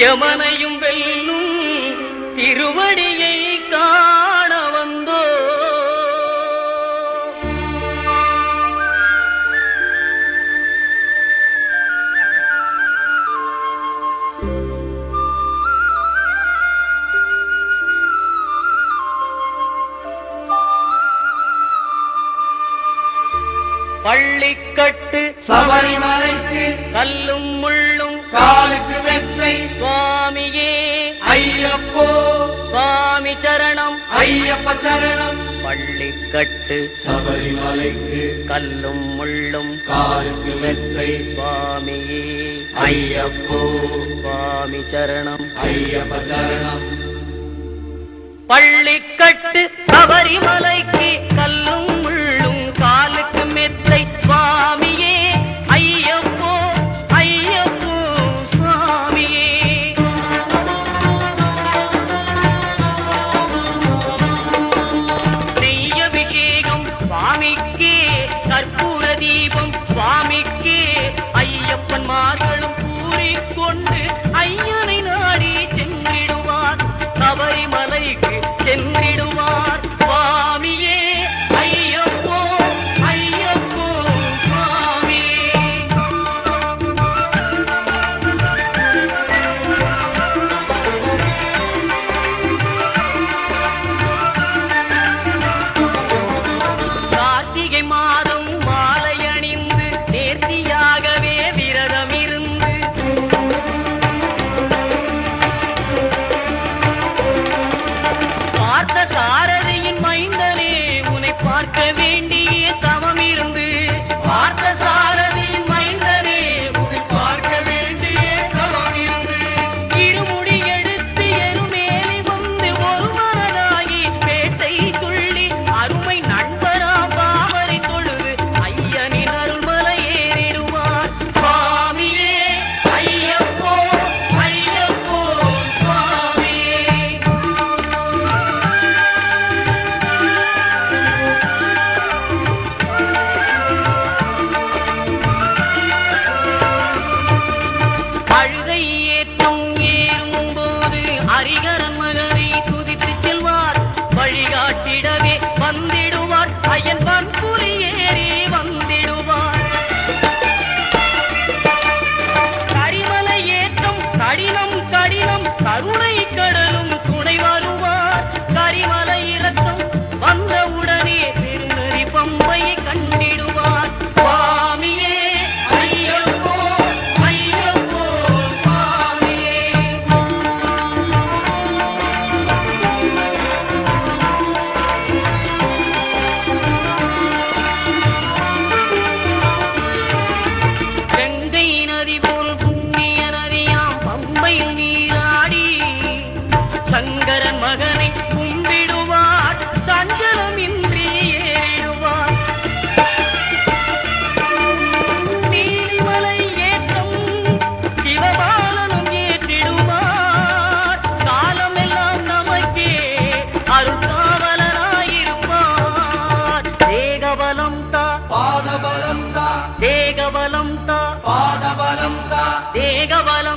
யமனையும் வெல்லும் திருவடியை காண வந்தோ. பள்ளிக்கட்டு சபரிமலைக்கு கல்லும் முள்ளும் காலுக்கு மெத்தை சுவாமியே ஐயப்போ சுவாமி சரணம் ஐயப்ப சரணம். பள்ளிக்கட்டு சபரிமலைக்கு கல்லும் முள்ளும் காலுக்கு மெத்தை சுவாமியே ஐயப்போ சுவாமி சரணம் ஐயப்ப சரணம். பள்ளிக்கட்டு சபரிமலைக்கு கல்லும் முள்ளும் காலுக்கு மெத்தை சுவாமியே ஐயப்போ ஐயப்போ சுவாமியே. நெய்யபிஷேகம் சுவாமிக்கே கற்பூர தீபம் சுவாமிக்கே ஐயப்பன்மார்களும் கூறிக்கொண்டு ஐயனை நாடி சென்றிடுவார் சபரிமலைக்கு சென்றிடுவார் சுவாமியே ஐயப்போ ஐயப்போ சுவாமியே. கார்த்திகை மாதம் மாலை அணிந்து நேர்த்தியாகவே விரதம் இருந்து பார்த்த சாரதியின் மைந்தனே உன்னை பார்க்க வேண்டிய தவம் இருந்து பார்த்த சாரதியின் மைந்தனே உன்னை பார்க்க வேண்டிய தவம் இருந்து இருமுடி எடுத்து எருமேலி வந்து ஒரு மனதாகி பேட்டை துள்ளி அருமை நண்பரா பாவரை தொழுது ஐயனின் அருள்மலை ஏறிடுவார் சுவாமியே ஐயப்போ ஐயப்போ சுவாமியே. அழுகை ஏற்றம் ஏறும்போது ஹரிகரன் மகனை துதித்து செல்வார் வழிகாட்டிடவே வந்திடுவார் ஐயன் பன்புலி ஏறி வந்திடுவார். கரிமலை ஏற்றம் கடினம் கடினம் கருணை கடலும் துணை வருவார். கரிமலை இறக்கம் வந்தவுடனே பெருநெறி பம்பையை கண்டிடுவார் சுவாமியே ஐயப்போ ஐயப்போ சுவாமியே. கங்கை நதி போல் புண்ணிய நதியாம் பம்பையில் நீராடி சங்கரன் மகனை கும்பிடுவார் சஞ்சலமின்றி ஏறிடுவார். நீலிமலை ஏற்றம் சிவபாலனும் ஏற்றிடுவார். காலமெல்லாம் நமக்கே அருள்காவலனாயிருப்பார். தேகபலம் தா பாதபலம் தா தேகபலம் தா பாதபலம் தா தேகபலம்